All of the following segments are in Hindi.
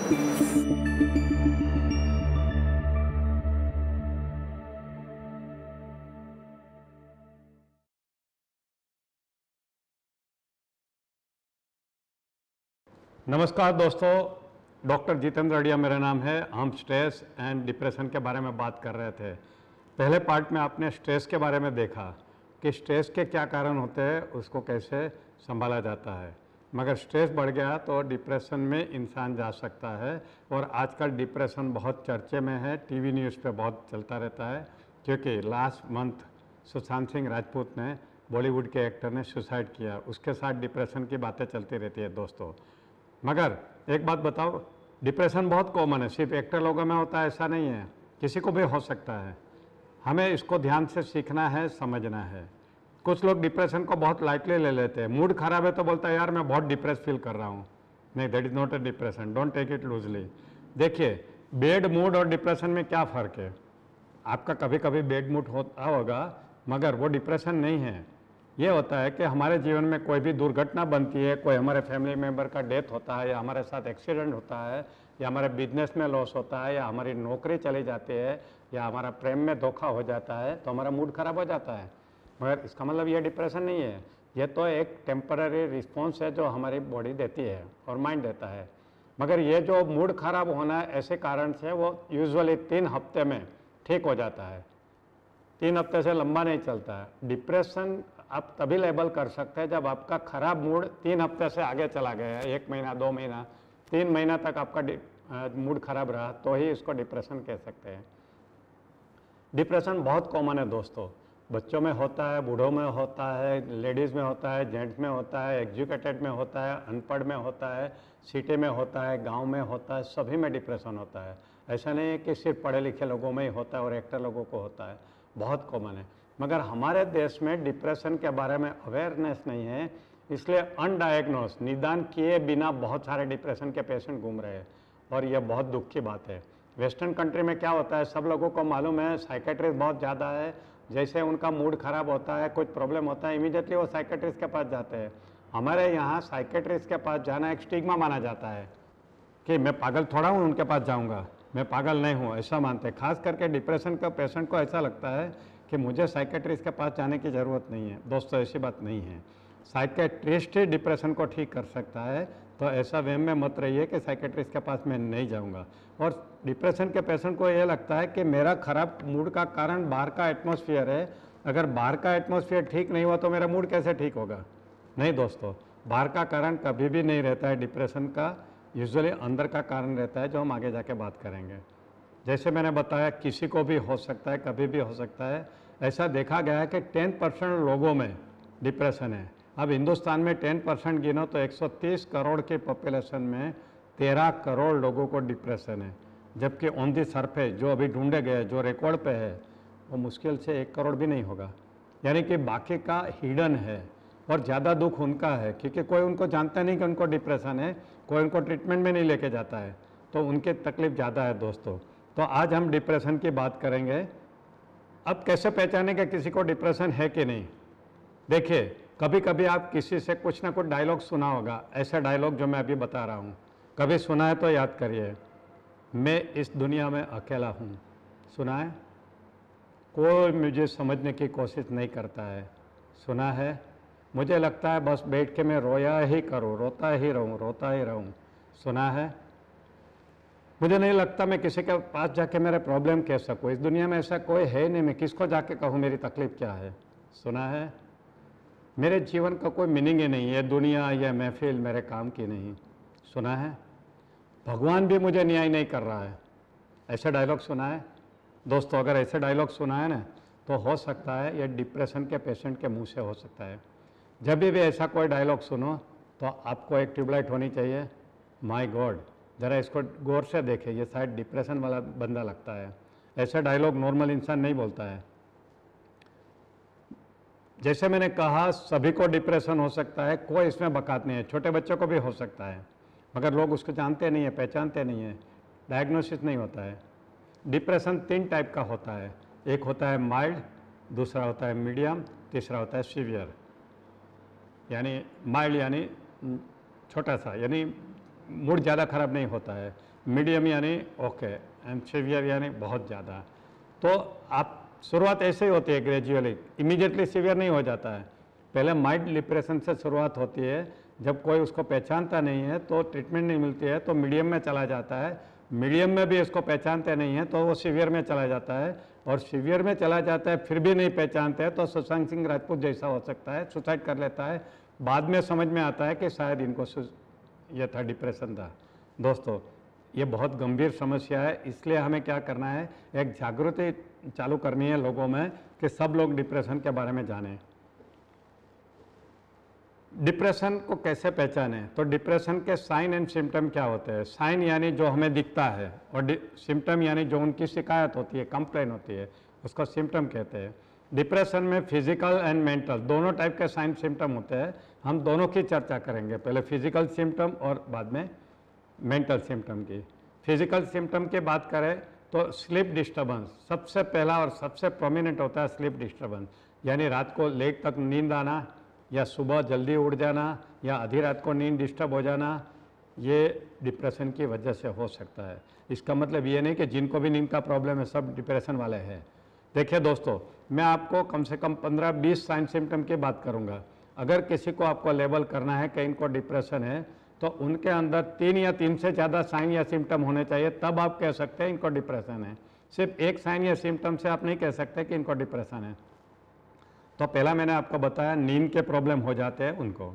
नमस्कार दोस्तों, डॉक्टर जितेंद्र अड़िया मेरा नाम है। हम स्ट्रेस एंड डिप्रेशन के बारे में बात कर रहे थे। पहले पार्ट में आपने स्ट्रेस के बारे में देखा कि स्ट्रेस के क्या कारण होते हैं, उसको कैसे संभाला जाता है। मगर स्ट्रेस बढ़ गया तो डिप्रेशन में इंसान जा सकता है। और आजकल डिप्रेशन बहुत चर्चे में है, टीवी न्यूज़ पे बहुत चलता रहता है, क्योंकि लास्ट मंथ सुशांत सिंह राजपूत ने, बॉलीवुड के एक्टर ने सुसाइड किया। उसके साथ डिप्रेशन की बातें चलती रहती है दोस्तों। मगर एक बात बताओ, डिप्रेशन बहुत कॉमन है, सिर्फ एक्टर लोगों में होता है ऐसा नहीं है, किसी को भी हो सकता है। हमें इसको ध्यान से सीखना है, समझना है। कुछ लोग डिप्रेशन को बहुत लाइटली ले लेते हैं। मूड खराब है तो बोलता है यार मैं बहुत डिप्रेस फील कर रहा हूँ। नहीं, that is not a depression, don't take it loosely. देखिए, बैड मूड और डिप्रेशन में क्या फ़र्क है। आपका कभी कभी बैड मूड होता होगा, मगर वो डिप्रेशन नहीं है। ये होता है कि हमारे जीवन में कोई भी दुर्घटना बनती है, कोई हमारे फैमिली मेम्बर का डेथ होता है, या हमारे साथ एक्सीडेंट होता है, या हमारे बिजनेस में लॉस होता है, या हमारी नौकरी चली जाती है, या हमारा प्रेम में धोखा हो जाता है, तो हमारा मूड खराब हो जाता है। मगर इसका मतलब ये डिप्रेशन नहीं है। ये तो एक टेम्पररी रिस्पॉन्स है जो हमारी बॉडी देती है और माइंड देता है। मगर ये जो मूड खराब होना है ऐसे कारण से, वो यूजुअली 3 हफ्ते में ठीक हो जाता है। 3 हफ्ते से लंबा नहीं चलता है। डिप्रेशन आप तभी लेबल कर सकते हैं जब आपका खराब मूड 3 हफ्ते से आगे चला गया है। 1 महीना, 2 महीना, 3 महीना तक आपका मूड खराब रहा तो ही इसको डिप्रेशन कह सकते हैं। डिप्रेशन बहुत कॉमन है दोस्तों। बच्चों में होता है, बूढ़ों में होता है, लेडीज़ में होता है, जेंट्स में होता है, एजुकेटेड में होता है, अनपढ़ में होता है, सिटी में होता है, गांव में होता है, सभी में डिप्रेशन होता है। ऐसा नहीं है कि सिर्फ पढ़े लिखे लोगों में ही होता है और एक्टर लोगों को होता है, बहुत कॉमन है। मगर हमारे देश में डिप्रेशन के बारे में अवेयरनेस नहीं है, इसलिए अनडायग्नोस, निदान किए बिना बहुत सारे डिप्रेशन के पेशेंट घूम रहे हैं, और यह बहुत दुख की बात है। वेस्टर्न कंट्री में क्या होता है, सब लोगों को मालूम है, साइकेट्रिस्ट बहुत ज़्यादा है। जैसे उनका मूड खराब होता है, कुछ प्रॉब्लम होता है, इमीडिएटली वो साइकेट्रिस्ट के पास जाते हैं। हमारे यहाँ साइकेट्रिस्ट के पास जाना एक स्टिग्मा माना जाता है कि मैं पागल थोड़ा हूँ उनके पास जाऊँगा, मैं पागल नहीं हूँ, ऐसा मानते हैं। खास करके डिप्रेशन का पेशेंट को ऐसा लगता है कि मुझे साइकेट्रिस्ट के पास जाने की ज़रूरत नहीं है। दोस्तों, ऐसी बात नहीं है। साइकेट्रिस्ट ही डिप्रेशन को ठीक कर सकता है, तो ऐसा वहम में मत रहिए कि साइकेट्रिस्ट के पास मैं नहीं जाऊंगा। और डिप्रेशन के पेशेंट को ये लगता है कि मेरा खराब मूड का कारण बाहर का एटमॉस्फेयर है, अगर बाहर का एटमॉस्फेयर ठीक नहीं हुआ तो मेरा मूड कैसे ठीक होगा। नहीं दोस्तों, बाहर का कारण कभी भी नहीं रहता है डिप्रेशन का, यूजुअली अंदर का कारण रहता है, जो हम आगे जाके बात करेंगे। जैसे मैंने बताया, किसी को भी हो सकता है, कभी भी हो सकता है। ऐसा देखा गया है कि 10% लोगों में डिप्रेशन है। अब हिंदुस्तान में 10% गिनो तो 130 करोड़ की पॉपुलेशन में 13 करोड़ लोगों को डिप्रेशन है। जबकि ऑन दी सरफेस जो अभी ढूंढे गए, जो रिकॉर्ड पे है, वो मुश्किल से 1 करोड़ भी नहीं होगा। यानी कि बाकी का हिडन है, और ज़्यादा दुख उनका है, क्योंकि कोई उनको जानता नहीं कि उनको डिप्रेशन है, कोई उनको ट्रीटमेंट में नहीं लेके जाता है, तो उनकी तकलीफ ज़्यादा है दोस्तों। तो आज हम डिप्रेशन की बात करेंगे। अब कैसे पहचानेंगे किसी को डिप्रेशन है कि नहीं। देखिए, कभी कभी आप किसी से कुछ ना कुछ डायलॉग सुना होगा, ऐसा डायलॉग जो मैं अभी बता रहा हूँ। कभी सुना है तो याद करिए, मैं इस दुनिया में अकेला हूँ। सुना है? कोई मुझे समझने की कोशिश नहीं करता है। सुना है? मुझे लगता है बस बैठ के मैं रोया ही करूँ, रोता ही रहूँ, रोता ही रहूँ। सुना है? मुझे नहीं लगता मैं किसी के पास जाके मेरे प्रॉब्लम कह सकूँ, इस दुनिया में ऐसा कोई है नहीं, मैं किसको जाके कहूँ मेरी तकलीफ़ क्या है। सुना है? मेरे जीवन का कोई मीनिंग ही नहीं है, दुनिया या महफिल मेरे काम की नहीं। सुना है? भगवान भी मुझे न्याय नहीं कर रहा है। ऐसे डायलॉग सुना है दोस्तों? अगर ऐसे डायलॉग सुना है ना, तो हो सकता है ये डिप्रेशन के पेशेंट के मुंह से हो सकता है। जब भी ऐसा कोई डायलॉग सुनो तो आपको एक ट्यूबलाइट होनी चाहिए। माय गॉड, ज़रा इसको गौर से देखें, ये शायद डिप्रेशन वाला बंदा लगता है। ऐसे डायलॉग नॉर्मल इंसान नहीं बोलता है। जैसे मैंने कहा, सभी को डिप्रेशन हो सकता है, कोई इसमें बकात नहीं है। छोटे बच्चों को भी हो सकता है, मगर लोग उसको जानते नहीं है, पहचानते नहीं है, डायग्नोसिस नहीं होता है। डिप्रेशन 3 टाइप का होता है। एक होता है माइल्ड, दूसरा होता है मीडियम, तीसरा होता है सीवियर। यानी माइल्ड यानी छोटा सा, यानी मूड ज़्यादा खराब नहीं होता है। मीडियम यानी ओके, एंड सीवियर यानी बहुत ज़्यादा। तो आप शुरुआत ऐसे ही होती है ग्रेजुअली, इमीडिएटली सीवियर नहीं हो जाता है। पहले माइल्ड डिप्रेशन से शुरुआत होती है, जब कोई उसको पहचानता नहीं है तो ट्रीटमेंट नहीं मिलती है तो मीडियम में चला जाता है, मीडियम में भी इसको पहचानते नहीं है तो वो सीवियर में चला जाता है, और सीवियर में चला जाता है फिर भी नहीं पहचानते हैं तो सुशांत सिंह राजपूत जैसा हो सकता है, सुसाइड कर लेता है। बाद में समझ में आता है कि शायद इनको ये था, डिप्रेशन था। दोस्तों, ये बहुत गंभीर समस्या है, इसलिए हमें क्या करना है, एक जागृति चालू करनी है लोगों में कि सब लोग डिप्रेशन के बारे में जानें। डिप्रेशन को कैसे पहचाने, तो डिप्रेशन के साइन एंड सिम्टम क्या होते हैं। साइन यानी जो हमें दिखता है, और सिम्टम यानी जो उनकी शिकायत होती है, कंप्लेन होती है, उसको सिम्टम कहते हैं। डिप्रेशन में फिजिकल एंड मेंटल दोनों टाइप के साइन सिम्टम होते हैं, हम दोनों की चर्चा करेंगे, पहले फिजिकल सिम्टम और बाद में मेंटल सिम्टम की। फिजिकल सिम्टम की बात करें तो स्लीप डिस्टर्बेंस सबसे पहला और सबसे प्रोमिनेंट होता है। स्लीप डिस्टर्बेंस यानी रात को लेट तक नींद आना, या सुबह जल्दी उठ जाना, या आधी रात को नींद डिस्टर्ब हो जाना, ये डिप्रेशन की वजह से हो सकता है। इसका मतलब ये नहीं कि जिनको भी नींद का प्रॉब्लम है सब डिप्रेशन वाले हैं। देखिए दोस्तों, मैं आपको कम से कम 15-20 साइन सिम्टम की बात करूंगा। अगर किसी को आपको लेबल करना है कि इनको डिप्रेशन है, तो उनके अंदर 3 या 3 से ज़्यादा साइन या सिम्टम होने चाहिए, तब आप कह सकते हैं इनको डिप्रेशन है। सिर्फ एक साइन या सिम्टम से आप नहीं कह सकते कि इनको डिप्रेशन है। तो पहला मैंने आपको बताया, नींद के प्रॉब्लम हो जाते हैं उनको।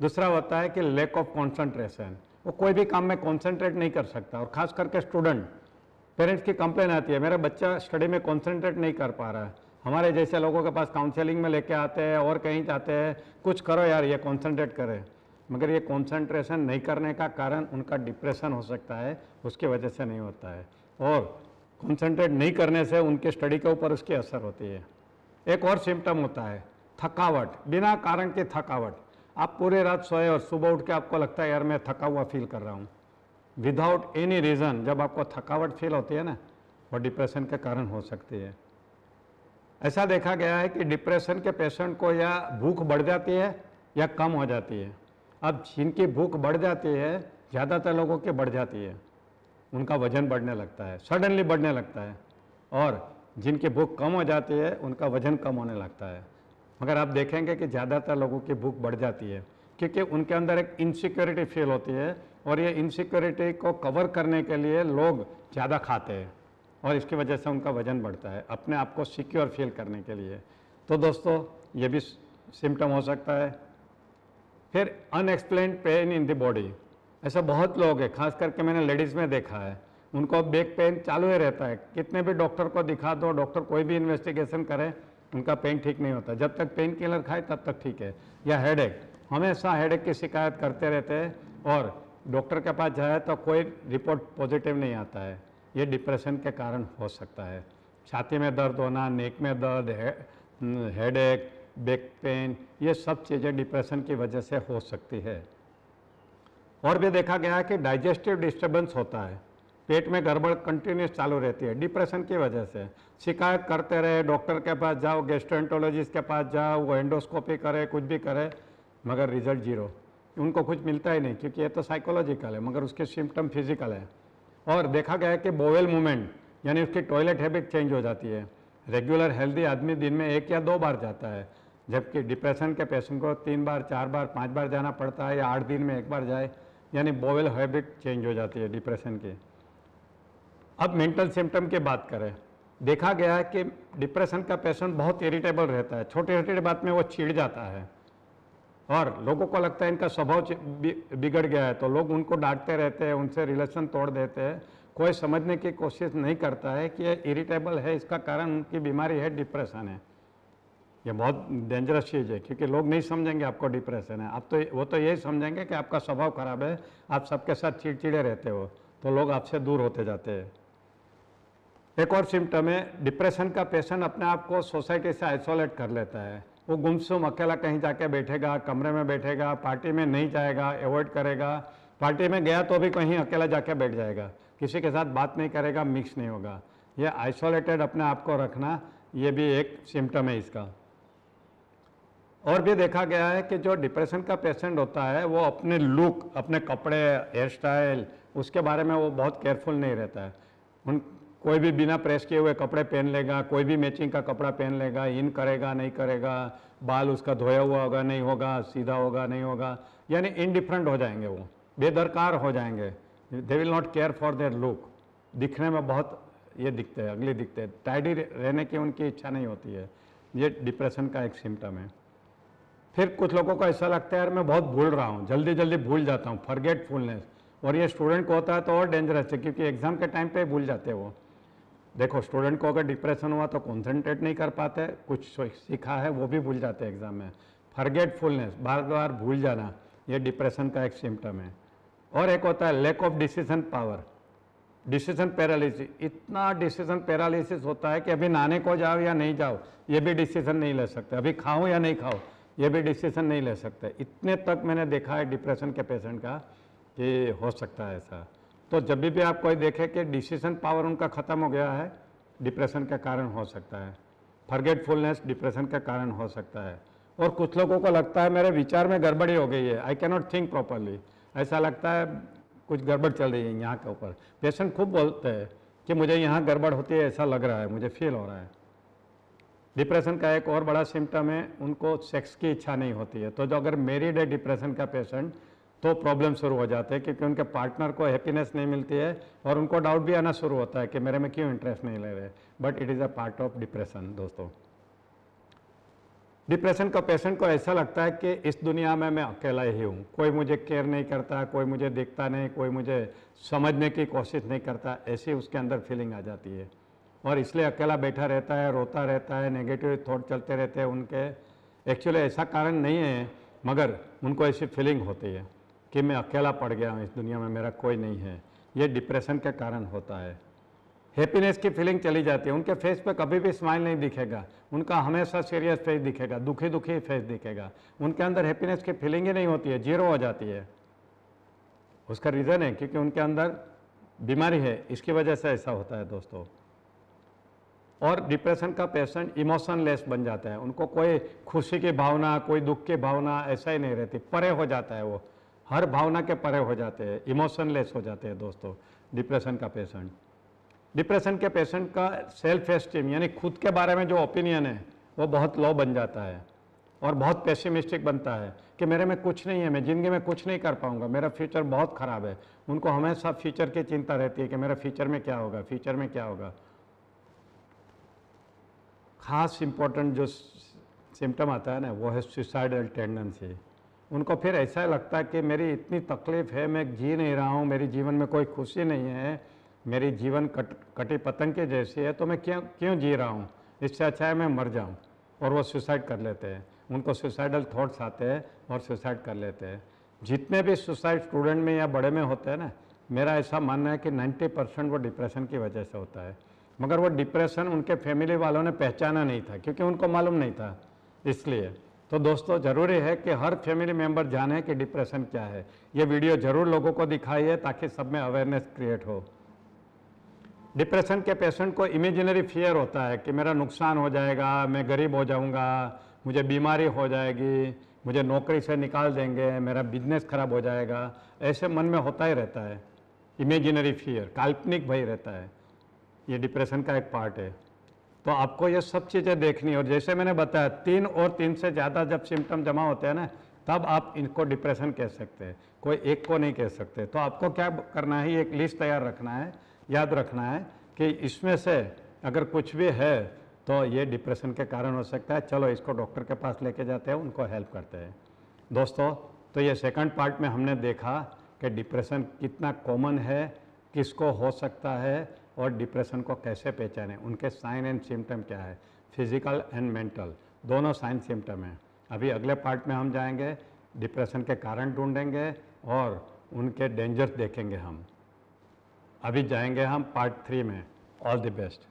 दूसरा होता है कि लैक ऑफ कंसंट्रेशन, वो कोई भी काम में कंसंट्रेट नहीं कर सकता, और ख़ास करके स्टूडेंट, पेरेंट्स की कंप्लेन आती है मेरा बच्चा स्टडी में कंसंट्रेट नहीं कर पा रहा है। हमारे जैसे लोगों के पास काउंसलिंग में लेके आते हैं और कहीं जाते हैं, कुछ करो यार ये कंसंट्रेट करे, मगर ये कंसंट्रेशन नहीं करने का कारण उनका डिप्रेशन हो सकता है, उसकी वजह से नहीं होता है, और कंसंट्रेट नहीं करने से उनके स्टडी के ऊपर उसकी असर होती है। एक और सिम्टम होता है थकावट, बिना कारण की थकावट। आप पूरी रात सोए और सुबह उठ के आपको लगता है यार मैं थका हुआ फील कर रहा हूँ, विदाउट एनी रीज़न। जब आपको थकावट फील होती है ना, वो डिप्रेशन के कारण हो सकती है। ऐसा देखा गया है कि डिप्रेशन के पेशेंट को या भूख बढ़ जाती है या कम हो जाती है। अब जिनकी भूख बढ़ जाती है, ज़्यादातर लोगों की बढ़ जाती है, उनका वजन बढ़ने लगता है, सडनली बढ़ने लगता है, और जिनकी भूख कम हो जाती है उनका वजन कम होने लगता है। मगर आप देखेंगे कि ज़्यादातर लोगों की भूख बढ़ जाती है, क्योंकि उनके अंदर एक इनसिक्योरिटी फील होती है, और ये इनसिक्योरिटी को कवर करने के लिए लोग ज़्यादा खाते हैं, और इसकी वजह से उनका वजन बढ़ता है, अपने आप को सिक्योर फील करने के लिए। तो दोस्तों, ये भी सिम्टम हो सकता है। फिर unexplained pain in the body, ऐसा बहुत लोग हैं, खास करके मैंने लेडीज़ में देखा है, उनको बैक पेन चालू ही रहता है, कितने भी डॉक्टर को दिखा दो, डॉक्टर कोई भी इन्वेस्टिगेशन करे, उनका पेन ठीक नहीं होता। जब तक पेन किलर खाए तब तक ठीक है। या हेडेक, हमेशा हेडेक की शिकायत करते रहते हैं, और डॉक्टर के पास जाए तो कोई रिपोर्ट पॉजिटिव नहीं आता है, ये डिप्रेशन के कारण हो सकता है। छाती में दर्द होना, नेक में दर्द, हेडेक, बैक पेन, ये सब चीज़ें डिप्रेशन की वजह से हो सकती है। और भी देखा गया है कि डाइजेस्टिव डिस्टर्बेंस होता है, पेट में गड़बड़ कंटिन्यूस चालू रहती है डिप्रेशन की वजह से। शिकायत करते रहे, डॉक्टर के पास जाओ, गैस्ट्रोएंटरोलॉजिस्ट के पास जाओ, वो एंडोस्कोपी करे, कुछ भी करे, मगर रिजल्ट जीरो, उनको कुछ मिलता ही नहीं, क्योंकि ये तो साइकोलॉजिकल है, मगर उसके सिम्टम फिजिकल है। और देखा गया है कि बोवेल मूवमेंट यानी उसकी टॉयलेट हैबिट चेंज हो जाती है। रेगुलर हेल्दी आदमी दिन में 1 या 2 बार जाता है, जबकि डिप्रेशन के पेशेंट को 3 बार, 4 बार, 5 बार जाना पड़ता है, या 8 दिन में 1 बार जाए, यानी बोवेल हैबिट चेंज हो जाती है डिप्रेशन की। अब मेंटल सिम्टम की बात करें, देखा गया है कि डिप्रेशन का पेशेंट बहुत इरिटेबल रहता है, छोटी छोटी बात में वो चिढ़ जाता है, और लोगों को लगता है इनका स्वभाव बिगड़ गया है, तो लोग उनको डांटते रहते हैं, उनसे रिलेशन तोड़ देते हैं। कोई समझने की कोशिश नहीं करता है कि ये इरिटेबल है, इसका कारण उनकी बीमारी है, डिप्रेशन है। ये बहुत डेंजरस चीज़ है, क्योंकि लोग नहीं समझेंगे आपको डिप्रेशन है। आप तो वो तो यही समझेंगे कि आपका स्वभाव खराब है, आप सबके साथ चिड़चिड़े रहते हो, तो लोग आपसे दूर होते जाते हैं। एक और सिम्टम है, डिप्रेशन का पेशेंट अपने आप को सोसाइटी से आइसोलेट कर लेता है। वो गुमसुम अकेला कहीं जाके बैठेगा, कमरे में बैठेगा, पार्टी में नहीं जाएगा, अवॉइड करेगा, पार्टी में गया तो भी कहीं अकेला जाके बैठ जाएगा, किसी के साथ बात नहीं करेगा, मिक्स नहीं होगा। ये आइसोलेटेड अपने आप को रखना, ये भी एक सिम्टम है इसका। और भी देखा गया है कि जो डिप्रेशन का पेशेंट होता है वो अपने लुक, अपने कपड़े, हेयर स्टाइल, उसके बारे में वो बहुत केयरफुल नहीं रहता है। उन कोई भी बिना प्रेस किए हुए कपड़े पहन लेगा, कोई भी मैचिंग का कपड़ा पहन लेगा, इन करेगा नहीं करेगा, बाल उसका धोया हुआ होगा नहीं होगा, सीधा होगा नहीं होगा, यानी इनडिफरेंट हो जाएंगे, वो बेदरकार हो जाएंगे। They will not care for their look. दिखने में बहुत ये दिखते हैं, अगली दिखते हैं, टाइडी रहने की उनकी इच्छा नहीं होती है। ये डिप्रेशन का एक सिम्टम है। फिर कुछ लोगों को ऐसा लगता है यार मैं बहुत भूल रहा हूँ, जल्दी जल्दी भूल जाता हूँ, फॉरगेटफुलनेस। और ये स्टूडेंट को होता है तो और डेंजरस है, क्योंकि एग्जाम के टाइम पे भूल जाते हैं वो। देखो, स्टूडेंट को अगर डिप्रेशन हुआ तो कॉन्सेंट्रेट नहीं कर पाते, कुछ सीखा है वो भी भूल जाते हैं एग्जाम में। फॉरगेटफुलनेस, बार बार भूल जाना, ये डिप्रेशन का एक सिम्टम है। और एक होता है lack of decision power, decision paralysis. इतना डिसीजन पैरालिसिस होता है कि अभी नहाने को जाओ या नहीं जाओ ये भी डिसीजन नहीं ले सकते, अभी खाऊं या नहीं खाऊं ये भी डिसीजन नहीं ले सकते। इतने तक मैंने देखा है डिप्रेशन के पेशेंट का कि हो सकता है ऐसा। तो जब भी आप कोई देखे कि डिसीजन पावर उनका ख़त्म हो गया है, डिप्रेशन का कारण हो सकता है। फॉरगेटफुलनेस डिप्रेशन का कारण हो सकता है। और कुछ लोगों को लगता है मेरे विचार में गड़बड़ी हो गई है, I can not think properly, ऐसा लगता है कुछ गड़बड़ चल रही है यहाँ के ऊपर। पेशेंट खूब बोलते हैं कि मुझे यहाँ गड़बड़ होती है, ऐसा लग रहा है, मुझे फील हो रहा है। डिप्रेशन का एक और बड़ा सिम्टम है, उनको सेक्स की इच्छा नहीं होती है। तो जो अगर मैरिड है डिप्रेशन का पेशेंट तो प्रॉब्लम शुरू हो जाते हैं, क्योंकि उनके पार्टनर को हैप्पीनेस नहीं मिलती है और उनको डाउट भी आना शुरू होता है कि मेरे में क्यों इंटरेस्ट नहीं ले रहे। But it is a part of depression दोस्तों। डिप्रेशन का पेशेंट को ऐसा लगता है कि इस दुनिया में मैं अकेला ही हूँ, कोई मुझे केयर नहीं करता, कोई मुझे देखता नहीं, कोई मुझे समझने की कोशिश नहीं करता, ऐसी उसके अंदर फीलिंग आ जाती है। और इसलिए अकेला बैठा रहता है, रोता रहता है, नेगेटिव थॉट चलते रहते हैं उनके। एक्चुअली ऐसा कारण नहीं है, मगर उनको ऐसी फीलिंग होती है कि मैं अकेला पड़ गया हूँ, इस दुनिया में मेरा कोई नहीं है। ये डिप्रेशन के कारण होता है। हैप्पीनेस की फीलिंग चली जाती है, उनके फेस पे कभी भी स्माइल नहीं दिखेगा, उनका हमेशा सीरियस फेस दिखेगा, दुखी दुखी फेस दिखेगा, उनके अंदर हैप्पीनेस की फीलिंग ही नहीं होती है, जीरो हो जाती है। उसका रीज़न है क्योंकि उनके अंदर बीमारी है, इसकी वजह से ऐसा होता है दोस्तों। और डिप्रेशन का पेशेंट इमोशनलेस बन जाता है, उनको कोई खुशी की भावना, कोई दुख की भावना ऐसा ही नहीं रहती, परे हो जाता है वो, हर भावना के परे हो जाते हैं, इमोशनलेस हो जाते हैं दोस्तों डिप्रेशन का पेशेंट। डिप्रेशन के पेशेंट का सेल्फ एस्टीम यानी खुद के बारे में जो ओपिनियन है वो बहुत लो बन जाता है और बहुत पेसिमिस्टिक बनता है कि मेरे में कुछ नहीं है, मैं ज़िंदगी में कुछ नहीं कर पाऊंगा, मेरा फ्यूचर बहुत ख़राब है। उनको हमेशा फ्यूचर की चिंता रहती है कि मेरा फ्यूचर में क्या होगा, फ्यूचर में क्या होगा। खास इम्पोर्टेंट जो सिम्टम आता है ना वो है सुसाइडल टेंडेंसी। उनको फिर ऐसा लगता है कि मेरी इतनी तकलीफ़ है, मैं जी नहीं रहा हूँ, मेरे जीवन में कोई खुशी नहीं है, मेरी जीवन कटी पतंग के जैसी है, तो मैं क्यों जी रहा हूँ, इससे अच्छा है मैं मर जाऊँ। और वो सुसाइड कर लेते हैं, उनको सुसाइडल थॉट्स आते हैं और सुसाइड कर लेते हैं। जितने भी सुसाइड स्टूडेंट में या बड़े में होते हैं ना, मेरा ऐसा मानना है कि 90% वो डिप्रेशन की वजह से होता है। मगर वो डिप्रेशन उनके फैमिली वालों ने पहचाना नहीं था क्योंकि उनको मालूम नहीं था, इसलिए। तो दोस्तों ज़रूरी है कि हर फैमिली मेम्बर जाने कि डिप्रेशन क्या है। ये वीडियो ज़रूर लोगों को दिखाइए ताकि सब में अवेयरनेस क्रिएट हो। डिप्रेशन के पेशेंट को इमेजिनरी फियर होता है कि मेरा नुकसान हो जाएगा, मैं गरीब हो जाऊंगा, मुझे बीमारी हो जाएगी, मुझे नौकरी से निकाल देंगे, मेरा बिजनेस खराब हो जाएगा, ऐसे मन में होता ही रहता है। इमेजिनरी फियर, काल्पनिक भय रहता है, ये डिप्रेशन का एक पार्ट है। तो आपको ये सब चीज़ें देखनी है। और जैसे मैंने बताया 3 और 3 से ज़्यादा जब सिम्टम जमा होते हैं ना, तब आप इनको डिप्रेशन कह सकते हैं, कोई एक को नहीं कह सकते। तो आपको क्या करना है, एक लिस्ट तैयार रखना है, याद रखना है कि इसमें से अगर कुछ भी है तो ये डिप्रेशन के कारण हो सकता है, चलो इसको डॉक्टर के पास लेके जाते हैं, उनको हेल्प करते हैं दोस्तों। तो ये सेकंड पार्ट में हमने देखा कि डिप्रेशन कितना कॉमन है, किसको हो सकता है और डिप्रेशन को कैसे पहचानें, उनके साइन एंड सिम्टम क्या है, फिजिकल एंड मेंटल दोनों साइन सिम्टम हैं। अभी अगले पार्ट में हम जाएंगे, डिप्रेशन के कारण ढूंढेंगे और उनके डेंजर्स देखेंगे हम। अभी जाएंगे हम पार्ट 3 में। All the best.